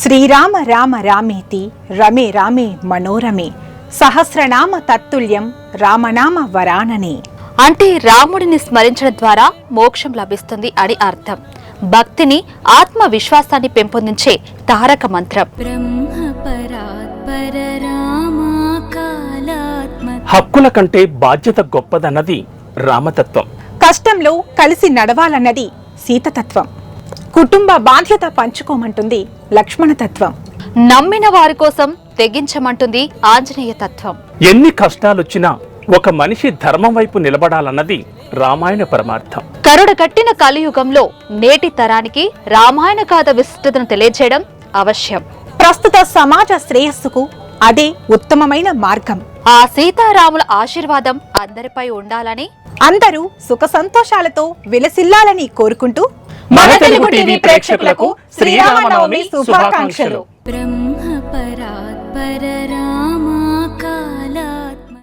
శ్రీరామ రామ రామేతి రమే రామే మనోరమే సహస్రనామ తత్తుల్యం రామనామ వరాననే. అంటే రాముడిని స్మరించడం ద్వారా మోక్షం లభిస్తుంది అని అర్థం. భక్తిని, ఆత్మవిశ్వాసాన్ని పెంపొందించే తారక మంత్రం. హక్కుల కంటే బాధ్యత గొప్పదన్నది రామతత్వం. కష్టంలో కలిసి నడవాలన్నది సీతతత్వం. కుటుంబ బాధ్యత పంచుకోమంటుంది లక్ష్మణతత్వం. నమ్మిన వారి కోసం తెగించమంటుంది ఆంజనేయ తత్వం. ఎన్ని కష్టాలొచ్చినా ఒక మనిషి ధర్మం వైపు నిలబడాలన్నది రామాయణ పరమార్థం. కరుడ కట్టిన కలియుగంలో నేటి తరానికి రామాయణ గాథ విశిష్టతను తెలియజేయడం అవశ్యం. ప్రస్తుత సమాజ శ్రేయస్సుకు అదే ఉత్తమమైన మార్గం. ఆ సీతారాముల ఆశీర్వాదం అందరిపై ఉండాలని, అందరూ సుఖ సంతోషాలతో విలసిల్లాలని కోరుకుంటూ మన తెలుగు టీవీ ప్రేక్షకులకు శ్రీరామనవమి శుభాకాంక్షలు. బ్రహ్మ పరాత్పర